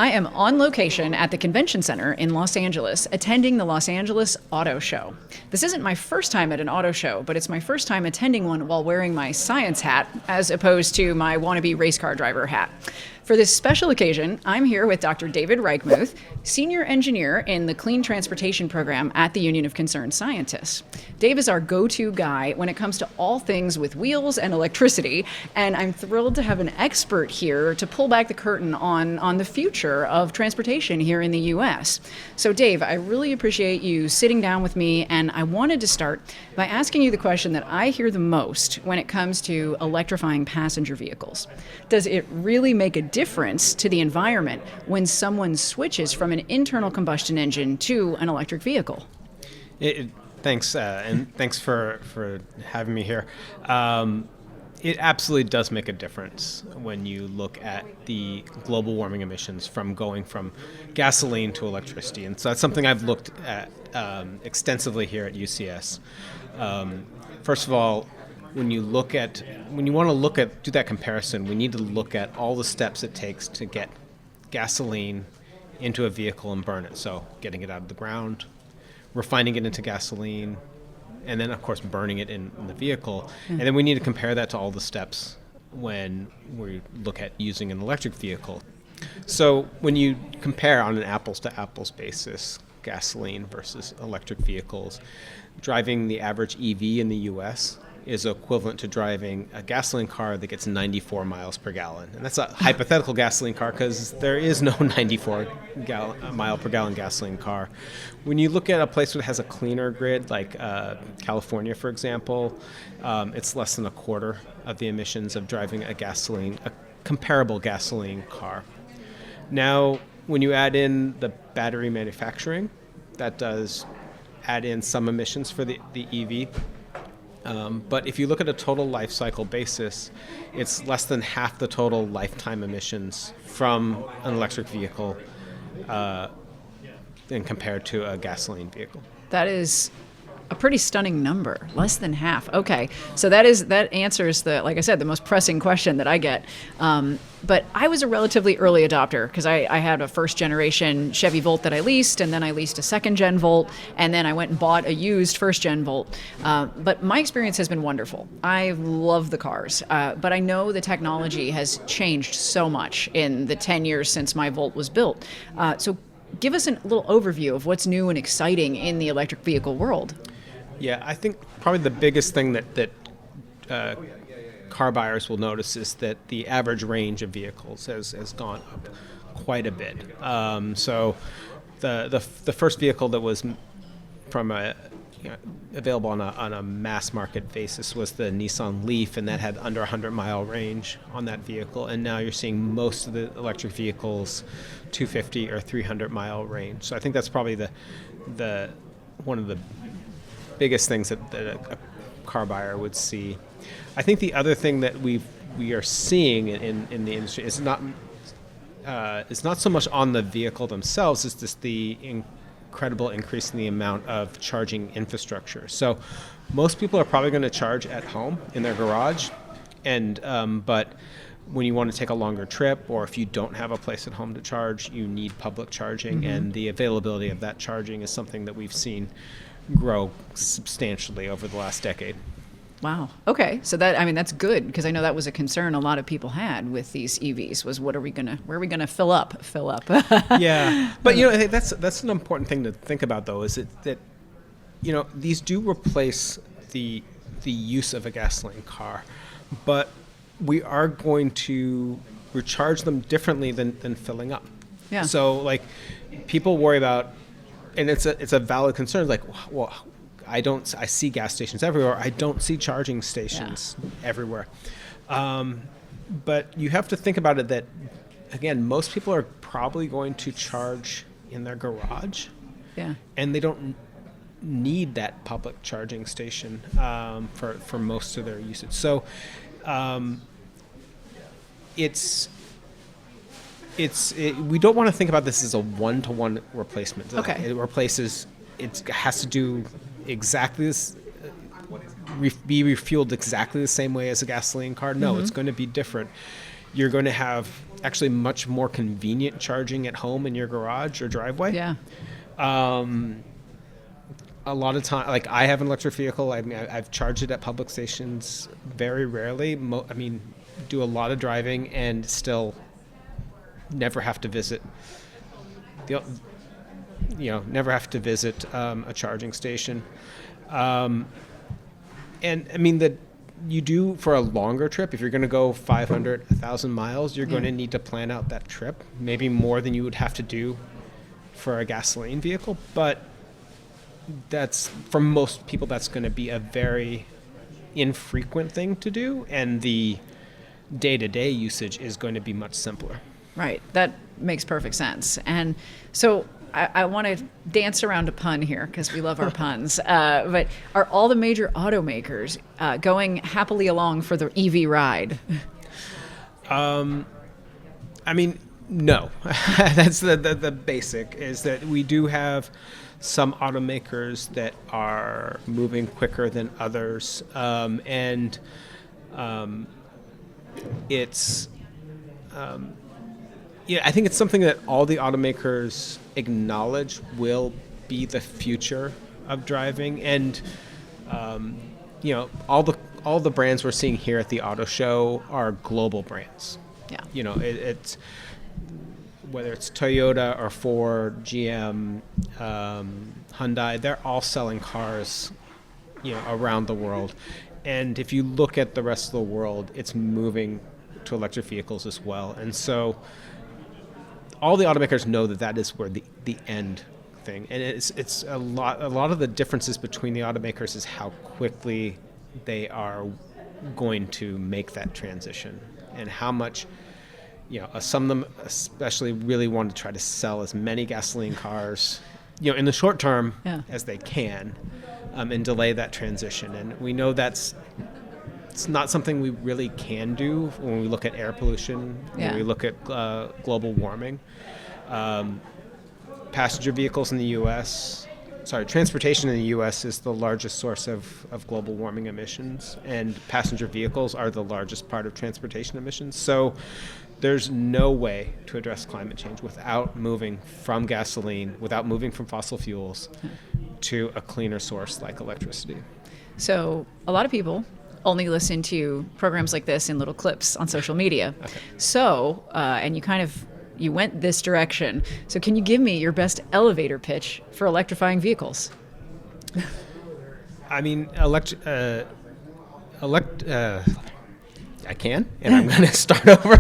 I am on location at the convention center in Los Angeles, attending the Los Angeles Auto Show. This isn't my first time at an auto show, but it's my first time attending one while wearing my science hat, as opposed to my wannabe race car driver hat. For this special occasion, I'm here with Dr. David Reichmuth, Senior Engineer in the Clean Transportation Program at the Union of Concerned Scientists. Dave is our go-to guy when it comes to all things with wheels and electricity, and I'm thrilled to have an expert here to pull back the curtain on the future of transportation here in the U.S. So Dave, I really appreciate you sitting down with me, and I wanted to start by asking you the question that I hear the most when it comes to electrifying passenger vehicles. Does it really make a difference to the environment when someone switches from an internal combustion engine to an electric vehicle? Thanks, and thanks for having me here. It absolutely does make a difference when you look at the global warming emissions from going from gasoline to electricity. And so that's something I've looked at extensively here at UCS. First of all, when you want to do that comparison, we need to look at all the steps it takes to get gasoline into a vehicle and burn it. So getting it out of the ground, refining it into gasoline, and then, of course, burning it in the vehicle. And then we need to compare that to all the steps when we look at using an electric vehicle. So when you compare on an apples-to-apples basis, gasoline versus electric vehicles, driving the average EV in the U.S. is equivalent to driving a gasoline car that gets 94 miles per gallon. And that's a hypothetical gasoline car because there is no 94 mile per gallon gasoline car. When you look at a place that has a cleaner grid, like California, for example, it's less than a quarter of the emissions of driving a comparable gasoline car. Now, when you add in the battery manufacturing, that does add in some emissions for the EV. But if you look at a total life cycle basis, it's less than half the total lifetime emissions from an electric vehicle than compared to a gasoline vehicle. That is a pretty stunning number, less than half. Okay, so that answers like I said, the most pressing question that I get. But I was a relatively early adopter because I had a first generation Chevy Volt that I leased, and then I leased a second gen Volt, and then I went and bought a used first gen Volt. But my experience has been wonderful. I love the cars, but I know the technology has changed so much in the 10 years since my Volt was built. So give us a little overview of what's new and exciting in the electric vehicle world. Yeah, I think probably the biggest thing that car buyers will notice is that the average range of vehicles has gone up quite a bit. So the first vehicle that was available on a mass market basis was the Nissan Leaf, and that had under 100-mile range on that vehicle. And now you're seeing most of the electric vehicles 250 or 300-mile range. So I think that's probably the one of the biggest things that a car buyer would see. I think the other thing that we are seeing in the industry is not so much on the vehicle themselves, it's just the incredible increase in the amount of charging infrastructure. So most people are probably going to charge at home in their garage, and but when you want to take a longer trip, or if you don't have a place at home to charge, you need public charging, and the availability of that charging is something that we've seen grow substantially over the last decade. Wow. Okay. So that's good, because I know that was a concern a lot of people had with these EVs was where are we going to fill up? Yeah. But I think that's an important thing to think about, though, is that these do replace the use of a gasoline car, but we are going to recharge them differently than filling up. Yeah. So people worry about, and it's a valid concern. Like, well, I see gas stations everywhere. I don't see charging stations everywhere. But you have to think about it that, again, most people are probably going to charge in their garage. Yeah. And they don't need that public charging station for most of their usage. So we don't want to think about this as a one-to-one replacement. Okay. It has to do exactly this, be refueled exactly the same way as a gasoline car. No, it's going to be different. You're going to have actually much more convenient charging at home in your garage or driveway. Yeah. A lot of time, like I have an electric vehicle. I mean, I've charged it at public stations very rarely. Do a lot of driving and still never have to visit a charging station. And I mean that you do for a longer trip. If you're going to go 500, 1,000 miles, you're going to need to plan out that trip, maybe more than you would have to do for a gasoline vehicle. But that's, for most people, that's going to be a very infrequent thing to do, and the day-to-day usage is going to be much simpler. Right. That makes perfect sense. And so I want to dance around a pun here because we love our puns. But are all the major automakers going happily along for the EV ride? I mean, no. That's the basic, is that we do have some automakers that are moving quicker than others. It's... I think it's something that all the automakers acknowledge will be the future of driving, and all the brands we're seeing here at the auto show are global brands. Yeah. It's whether it's Toyota or Ford, GM, Hyundai, they're all selling cars, around the world. And if you look at the rest of the world, it's moving to electric vehicles as well. And so all the automakers know that is where the end thing. And it's a lot of the differences between the automakers is how quickly they are going to make that transition, and how much, some of them especially really want to try to sell as many gasoline cars, in the short term as they can, and delay that transition. And we know it's not something we really can do when we look at air pollution, when we look at global warming. Passenger vehicles in the U.S., transportation in the U.S. is the largest source of global warming emissions, and passenger vehicles are the largest part of transportation emissions. So there's no way to address climate change without moving from gasoline, without moving from fossil fuels to a cleaner source like electricity. So a lot of people only listen to programs like this in little clips on social media. Okay. So, and you went this direction. So can you give me your best elevator pitch for electrifying vehicles? I mean, I can, and I'm going to start over.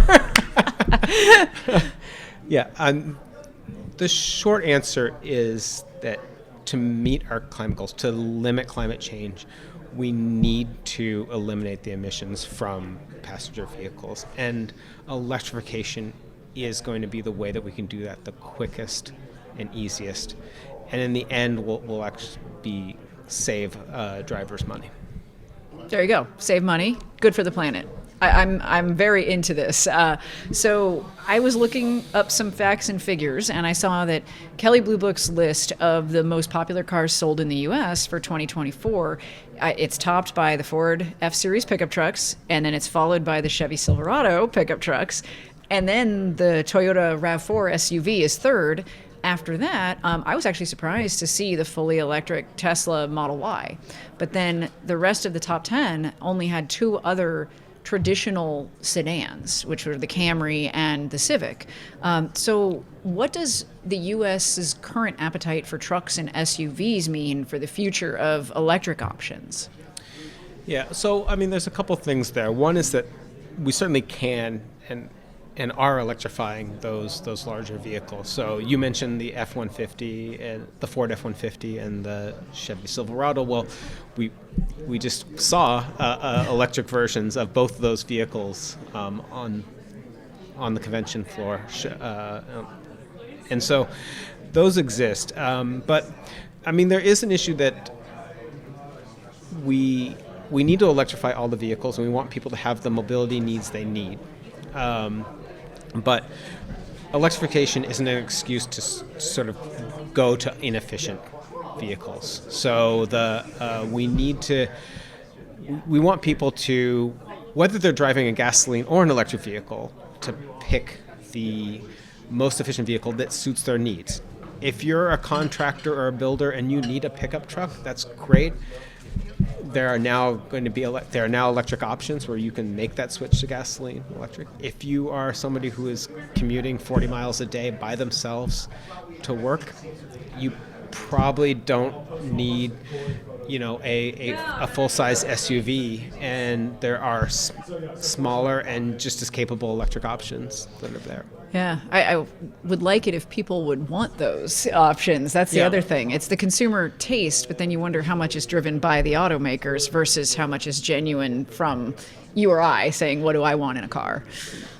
The short answer is that to meet our climate goals, to limit climate change, we need to eliminate the emissions from passenger vehicles. And electrification is going to be the way that we can do that the quickest and easiest. And in the end, we'll actually save drivers money. There you go. Save money. Good for the planet. I'm very into this. So I was looking up some facts and figures, and I saw that Kelley Blue Book's list of the most popular cars sold in the U.S. for 2024, it's topped by the Ford F-Series pickup trucks, and then it's followed by the Chevy Silverado pickup trucks, and then the Toyota RAV4 SUV is third. After that, I was actually surprised to see the fully electric Tesla Model Y. But then the rest of the top 10 only had two other traditional sedans, which were the Camry and the Civic. So what does the U.S.'s current appetite for trucks and SUVs mean for the future of electric options? Yeah, so, I mean, there's a couple things there. One is that we certainly can and are electrifying those larger vehicles. So you mentioned the F-150 and the Ford F-150 and the Chevy Silverado. Well, we just saw electric versions of both of those vehicles on the convention floor, and so those exist. But I mean, there is an issue that we need to electrify all the vehicles, and we want people to have the mobility needs they need. But electrification isn't an excuse to sort of go to inefficient vehicles. So we want people to, whether they're driving a gasoline or an electric vehicle, to pick the most efficient vehicle that suits their needs. If you're a contractor or a builder and you need a pickup truck, that's great. There are now electric options where you can make that switch to gasoline electric. If you are somebody who is commuting 40 miles a day by themselves to work, you probably don't need a full-size SUV, and there are smaller and just as capable electric options that are there. Yeah, I would like it if people would want those options. That's the other thing. It's the consumer taste, but then you wonder how much is driven by the automakers versus how much is genuine from you or I saying, what do I want in a car?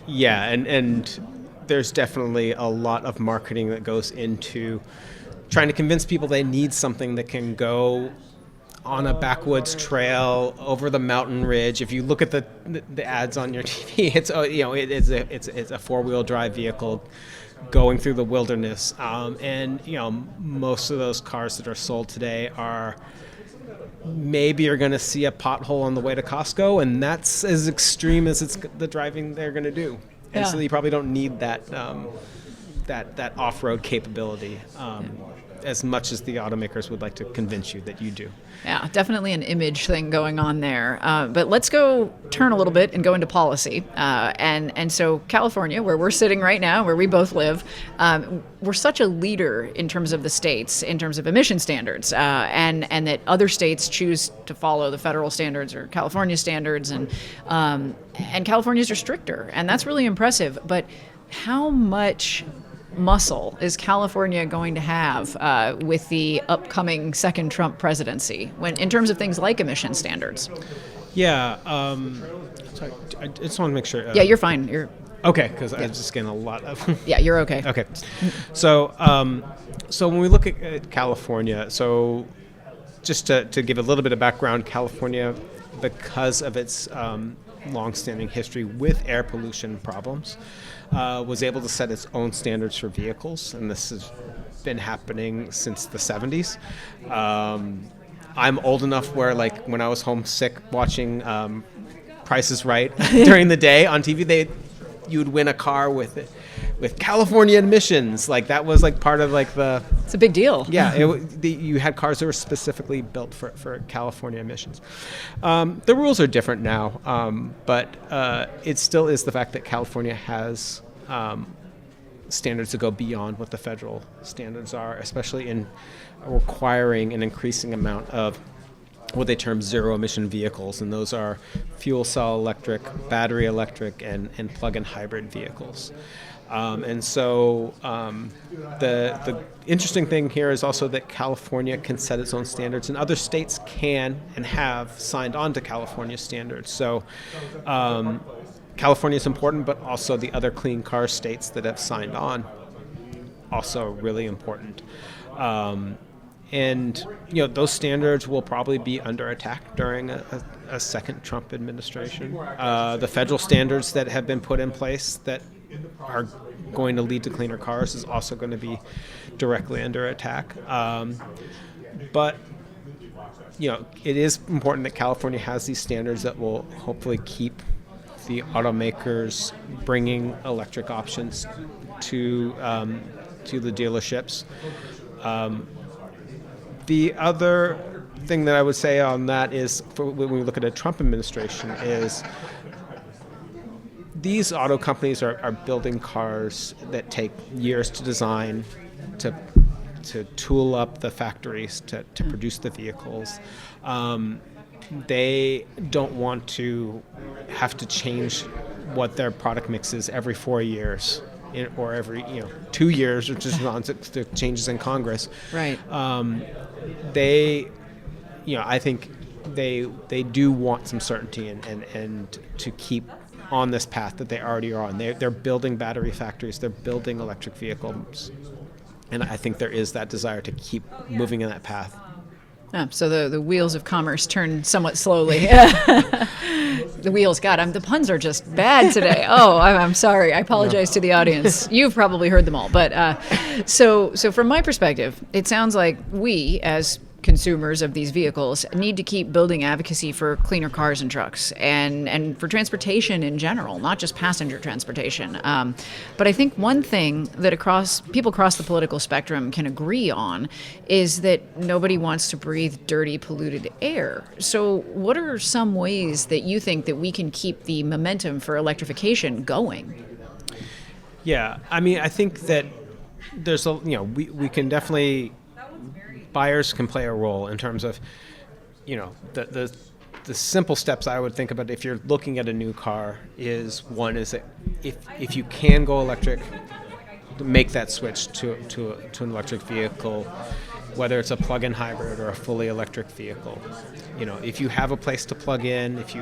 Yeah, and there's definitely a lot of marketing that goes into trying to convince people they need something that can go on a backwoods trail over the mountain ridge. If you look at the ads on your TV, it's a four-wheel drive vehicle going through the wilderness, and most of those cars that are sold today are maybe you're going to see a pothole on the way to Costco, and that's as extreme as it's the driving they're going to do. And so you probably don't need that off-road capability as much as the automakers would like to convince you that you do. Yeah, definitely an image thing going on there. But let's go turn a little bit and go into policy. And so California, where we're sitting right now, where we both live, we're such a leader in terms of the states, in terms of emission standards, and that other states choose to follow the federal standards or California standards, and California's are stricter, and that's really impressive. But how much muscle is California going to have with the upcoming second Trump presidency in terms of things like emission standards? Yeah, sorry, I just want to make sure. Yeah, you're fine. You're okay, because I was just getting a lot of. Yeah, you're okay. Okay, so when we look at California, so just to give a little bit of background, California, because of its long-standing history with air pollution problems, was able to set its own standards for vehicles, and this has been happening since the 70s. I'm old enough where, like, when I was homesick watching Price is Right during the day on TV, you would win a car with California emissions. Like, that was like part of like the. It's a big deal. Yeah, you had cars that were specifically built for California emissions. The rules are different now, but it still is the fact that California has standards that go beyond what the federal standards are, especially in requiring an increasing amount of what they term zero-emission vehicles, and those are fuel cell electric, battery electric, and plug-in hybrid vehicles. And so the interesting thing here is also that California can set its own standards, and other states can and have signed on to California standards. So California is important, but also the other clean car states that have signed on, also really important. And those standards will probably be under attack during a second Trump administration. The federal standards that have been put in place that are going to lead to cleaner cars is also going to be directly under attack. But it is important that California has these standards that will hopefully keep the automakers bringing electric options to the dealerships. The other thing that I would say on that is, when we look at a Trump administration, is these auto companies are building cars that take years to design, to tool up the factories, to produce the vehicles. They don't want to have to change what their product mix is every 4 years. Or every 2 years, which is on to changes in Congress. Right. I think they do want some certainty and to keep on this path that they already are on. They're building battery factories. They're building electric vehicles, and I think there is that desire to keep moving in that path. So the wheels of commerce turn somewhat slowly. The wheels, God, the puns are just bad today. Oh, I'm sorry. I apologize to the audience. You've probably heard them all. But so from my perspective, it sounds like we, as consumers of these vehicles need to keep building advocacy for cleaner cars and trucks and for transportation in general, not just passenger transportation. But I think one thing that people across the political spectrum can agree on is that nobody wants to breathe dirty, polluted air. So what are some ways that you think that we can keep the momentum for electrification going? Yeah, I mean, I think that there's we can definitely, buyers can play a role in terms of, the simple steps I would think about if you're looking at a new car is that if you can go electric, make that switch to an electric vehicle, whether it's a plug-in hybrid or a fully electric vehicle. If you have a place to plug in, if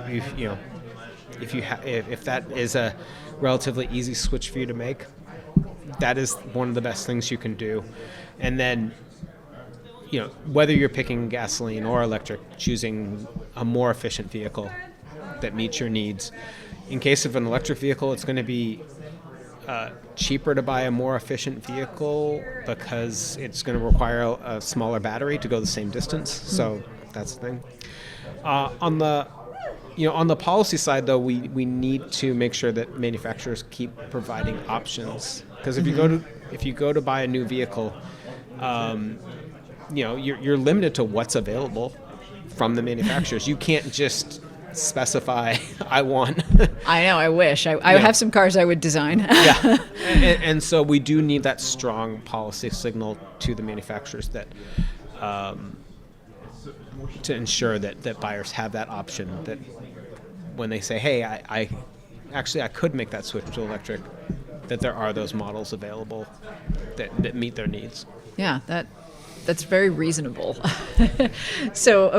that is a relatively easy switch for you to make, that is one of the best things you can do. And then, whether you're picking gasoline or electric, choosing a more efficient vehicle that meets your needs. In case of an electric vehicle, it's going to be cheaper to buy a more efficient vehicle because it's going to require a smaller battery to go the same distance. So that's the thing. On the policy side, though, we need to make sure that manufacturers keep providing options. Because if you go to buy a new vehicle, you're limited to what's available from the manufacturers. You can't just specify, I want. I know, I wish. I have some cars I would design. Yeah. And so we do need that strong policy signal to the manufacturers that to ensure that buyers have that option, that when they say, hey, I could make that switch to electric, that there are those models available that meet their needs. Yeah, that's very reasonable. So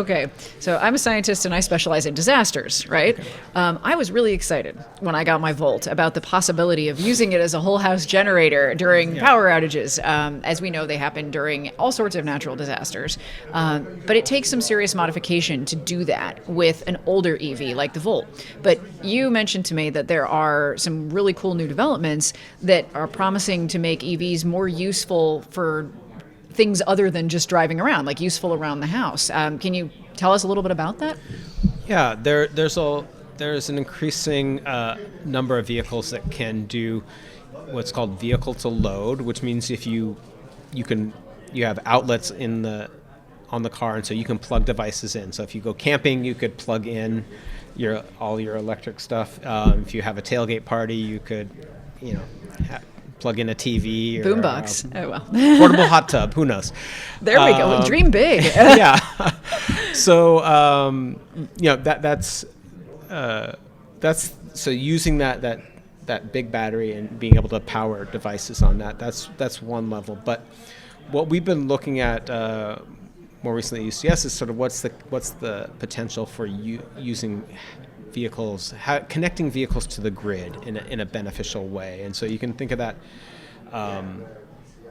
I'm a scientist and I specialize in disasters, right? Okay. I was really excited when I got my Volt about the possibility of using it as a whole house generator during power outages. As we know, they happen during all sorts of natural disasters. But it takes some serious modification to do that with an older EV like the Volt. But you mentioned to me that there are some really cool new developments that are promising to make EVs more useful for things other than just driving around, like useful around the house. Can you tell us a little bit about that? Yeah, there's an increasing number of vehicles that can do what's called vehicle to load, which means if you have outlets on the car, and so you can plug devices in. So if you go camping, you could plug in all your electric stuff. If you have a tailgate party, you could plug in a TV or boombox. Portable hot tub. Who knows? There we go. Dream big. Yeah. So that's so using that big battery and being able to power devices on that's one level. But what we've been looking at more recently at UCS is sort of what's the potential for using vehicles, connecting vehicles to the grid in a beneficial way. And so you can think of that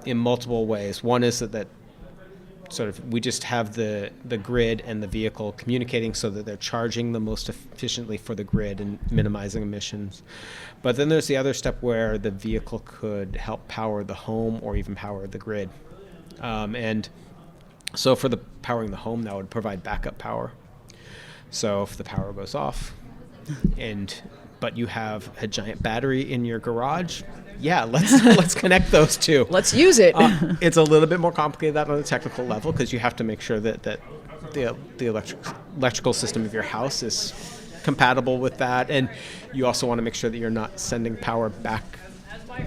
in multiple ways. One is that sort of we just have the grid and the vehicle communicating so that they're charging the most efficiently for the grid and minimizing emissions. But then there's the other step where the vehicle could help power the home or even power the grid. And so for the powering the home, that would provide backup power. So if the power goes off, but you have a giant battery in your garage, let's connect those two. Let's use it. It's a little bit more complicated that on a technical level because you have to make sure that the electrical system of your house is compatible with that, and you also want to make sure that you're not sending power back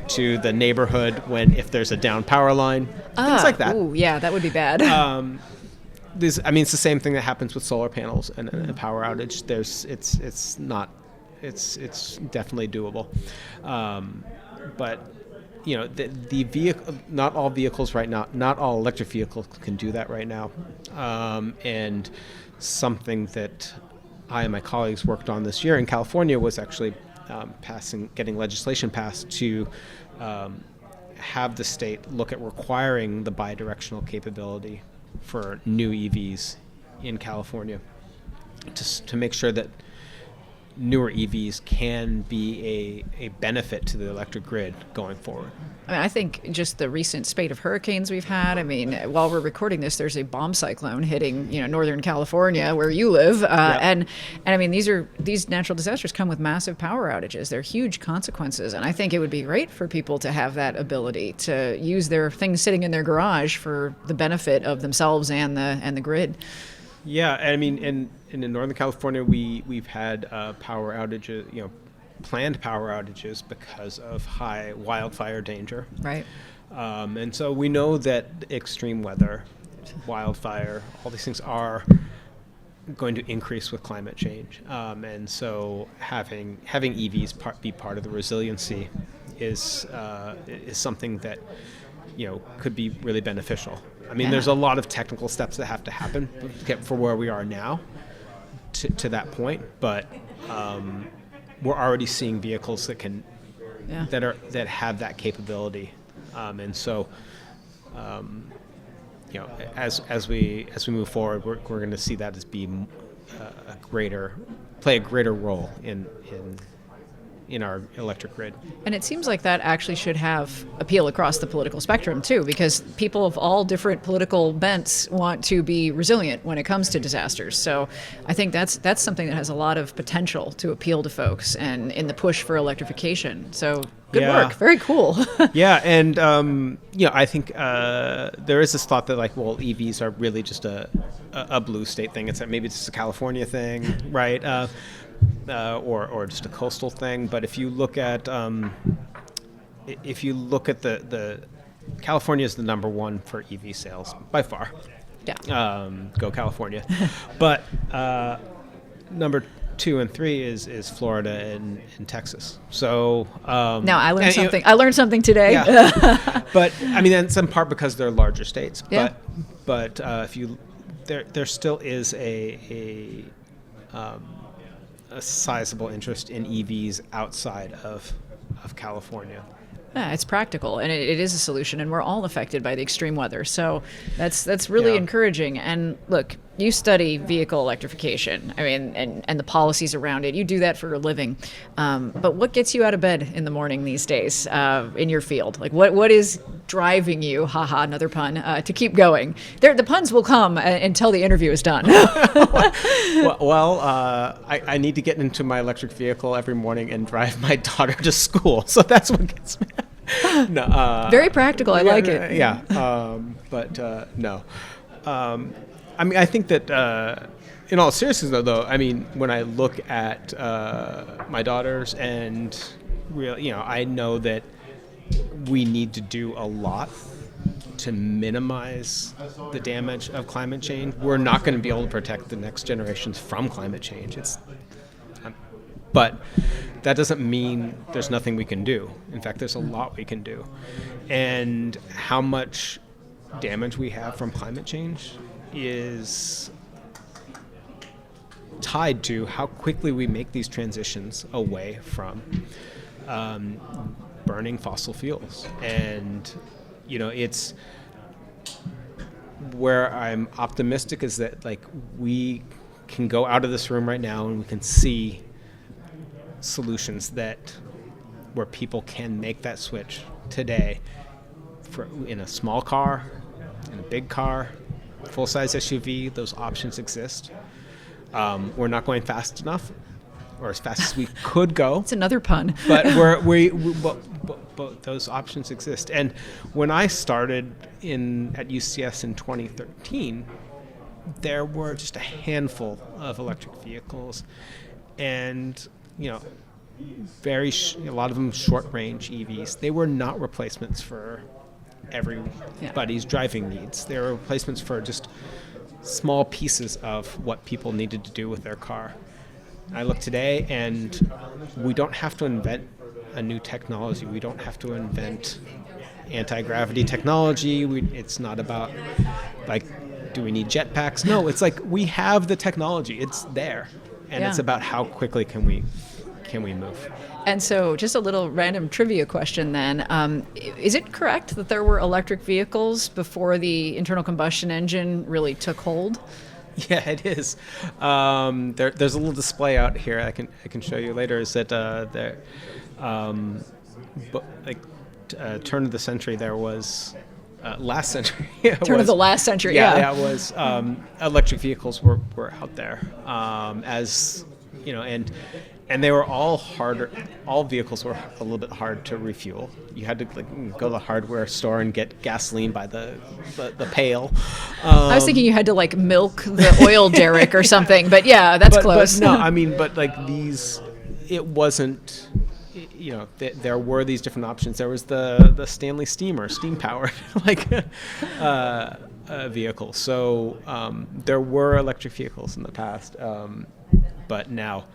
to the neighborhood if there's a down power line, things like that. Ooh, yeah, that would be bad. It's the same thing that happens with solar panels and a power outage. It's definitely doable, but the vehicle. Not all vehicles right now. Not all electric vehicles can do that right now, and something that I and my colleagues worked on this year in California was actually getting legislation passed to have the state look at requiring the bidirectional capability for new EVs in California to make sure that newer EVs can be a benefit to the electric grid going forward. I mean, I think just the recent spate of hurricanes we've had. I mean, while we're recording this, there's a bomb cyclone hitting, Northern California where you live, and I mean, these natural disasters come with massive power outages. They're huge consequences, and I think it would be great for people to have that ability to use their things sitting in their garage for the benefit of themselves and the grid. Yeah, I mean, in Northern California, we've had power outages, planned power outages because of high wildfire danger. Right. And so we know that extreme weather, wildfire, all these things are going to increase with climate change. And so having EVs be part of the resiliency is something that could be really beneficial. I mean, there's a lot of technical steps that have to happen to get for where we are now to that point, but we're already seeing vehicles that can that have that capability, and so as we move forward, we're going to see that as being play a greater role in our electric grid. And it seems like that actually should have appeal across the political spectrum too, because people of all different political bents want to be resilient when it comes to disasters. So I think that's something that has a lot of potential to appeal to folks and in the push for electrification. So good work. Very cool. Yeah, and I think there is this thought that EVs are really just a blue state thing. It's maybe it's just a California thing, right? Or just a coastal thing. But if you look at the California is the number one for EV sales by far. Yeah. Go California. But number 2 and 3 is Florida and Texas. So now I learned something. I learned something today. Yeah. But I mean, that's in part because they're larger states. Yeah. But if you there still is a sizable interest in EVs outside of California. Yeah, it's practical, and it is a solution, and we're all affected by the extreme weather. So that's really encouraging. And look, you study vehicle electrification, I mean, and the policies around it. You do that for a living. But what gets you out of bed in the morning these days in your field? Like what is driving you, haha, another pun, to keep going? The puns will come until the interview is done. I need to get into my electric vehicle every morning and drive my daughter to school. So that's what gets me. No, very practical. I like it. Yeah. No. I mean, I think that in all seriousness, though, I mean, when I look at my daughters and I know that we need to do a lot to minimize the damage of climate change. We're not going to be able to protect the next generations from climate change. But that doesn't mean there's nothing we can do. In fact, there's a lot we can do. And how much damage we have from climate change is tied to how quickly we make these transitions away from burning fossil fuels. And, it's where I'm optimistic is that we can go out of this room right now and we can see solutions where people can make that switch today in a small car, in a big car, full-size SUV. Those options exist. We're not going fast enough, or as fast as we could go. It's another pun. But but those options exist. And when I started at UCS in 2013, there were just a handful of electric vehicles, and a lot of them short-range EVs. They were not replacements for everybody's driving needs. They were replacements for just small pieces of what people needed to do with their car. I look today, and we don't have to invent a new technology. We don't have to invent anti-gravity technology. It's not about do we need jetpacks? No, it's we have the technology. It's there, and it's about how quickly can we move. And so, just a little random trivia question then. Is it correct that there were electric vehicles before the internal combustion engine really took hold? Yeah, it is. There's a little display out here. I can show you later. Is that there, like turn of the century there was. Last century. Turn of the last century, yeah. It was electric vehicles were out there, as you know, and they were all harder. All vehicles were a little bit hard to refuel. You had to like go to the hardware store and get gasoline by the pail. I was thinking you had to like milk the oil derrick or something, but yeah, that's close. But no, I mean, but like these, it wasn't. You know, there were these different options. There was the Stanley Steamer, steam powered, like vehicle. So there were electric vehicles in the past, but now,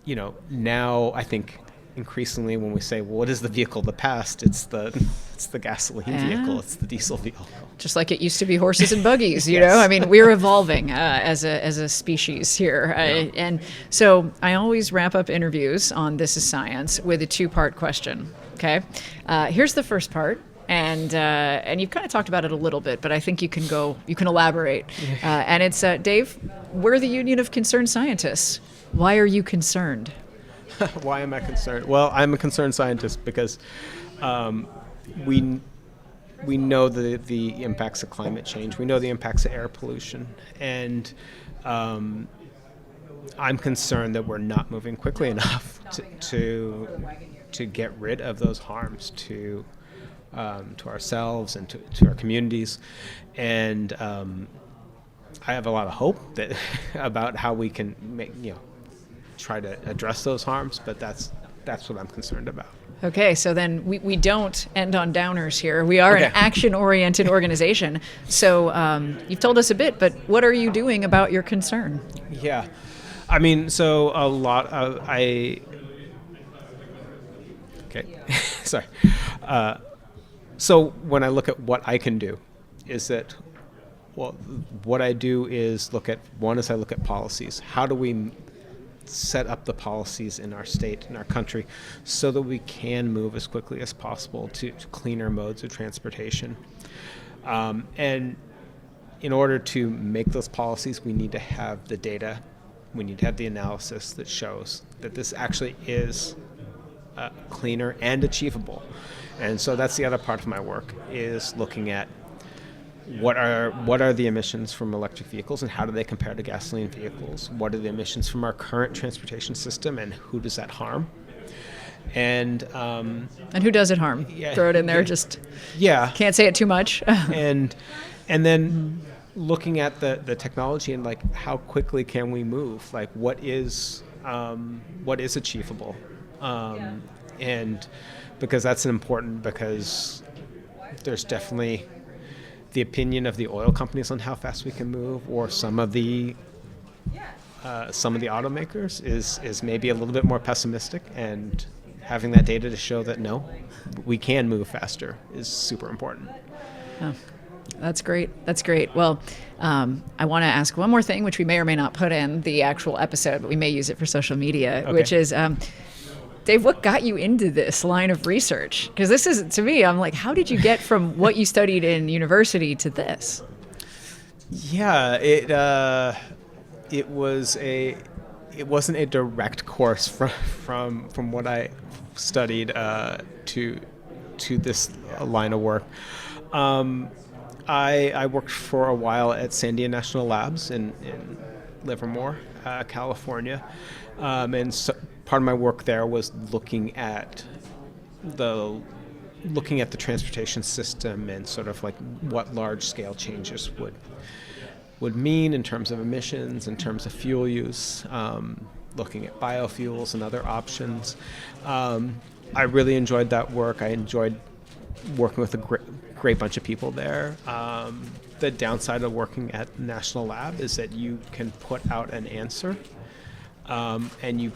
you know, now I think increasingly when we say, well, what is the vehicle of the past? It's the gasoline vehicle. It's the diesel vehicle. Just like it used to be horses and buggies, you know? I mean, we're evolving as a species here. And so I always wrap up interviews on This Is Science with a two-part question, okay? Here's the first part. And you've kind of talked about it a little bit, but I think you can elaborate. And it's, Dave, we're the Union of Concerned Scientists. Why are you concerned? Why am I concerned? Well, I'm a concerned scientist because we know the impacts of climate change. We know the impacts of air pollution. And I'm concerned that we're not moving quickly enough to get rid of those harms to ourselves and to our communities. And I have a lot of hope that about how we can try to address those harms, but that's what I'm concerned about. Okay, so then we don't end on downers here. We are an action-oriented organization. So you've told us a bit, but what are you doing about your concern? Yeah, I mean, so a lot of sorry. So when I look at what I can do, is that, well, what I do is I look at policies. How do we set up the policies in our state, in our country, so that we can move as quickly as possible to cleaner modes of transportation? And in order to make those policies, we need to have the data. We need to have the analysis that shows that this actually is cleaner and achievable. And so that's the other part of my work, is looking at what are the emissions from electric vehicles and how do they compare to gasoline vehicles? What are the emissions from our current transportation system and who does that harm? And who does it harm? Yeah, throw it in there. Can't say it too much. and then looking at the technology and like how quickly can we move? Like what is achievable? And because that's important, because there's definitely the opinion of the oil companies on how fast we can move, or some of the automakers is maybe a little bit more pessimistic, and having that data to show that no, we can move faster is super important. Oh, that's great. Well, I want to ask one more thing, which we may or may not put in the actual episode, but we may use it for social media, which is, Dave, what got you into this line of research? Because this is, to me, I'm like, how did you get from what you studied in university to this? Yeah, it wasn't a direct course from what I studied to this line of work. I worked for a while at Sandia National Labs in Livermore, California, and so part of my work there was looking at the transportation system and sort of like what large scale changes would mean in terms of emissions, in terms of fuel use, looking at biofuels and other options. I really enjoyed that work. I enjoyed working with a great bunch of people there. The downside of working at National Lab is that you can put out an answer, and you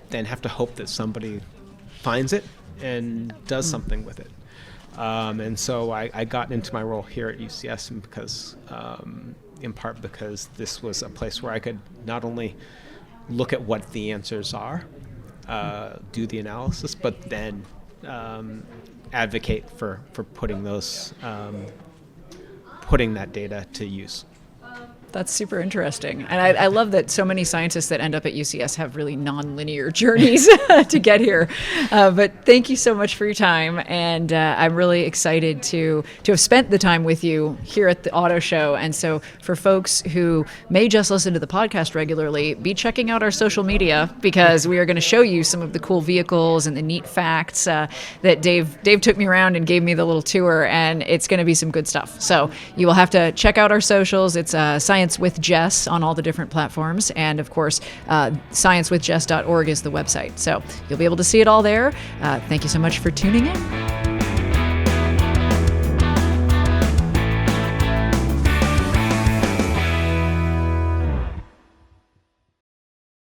then have to hope that somebody finds it and does something with it. And so I got into my role here at UCS and because, in part because this was a place where I could not only look at what the answers are, do the analysis, but then advocate for putting those putting that data to use. That's super interesting. And I love that so many scientists that end up at UCS have really non-linear journeys to get here. But thank you so much for your time. And I'm really excited to have spent the time with you here at the auto show. And so for folks who may just listen to the podcast regularly, be checking out our social media, because we are going to show you some of the cool vehicles and the neat facts that Dave took me around and gave me the little tour. And it's going to be some good stuff. So you will have to check out our socials. It's Science with Jess on all the different platforms. And of course, sciencewithjess.org is the website. So you'll be able to see it all there. Thank you so much for tuning in.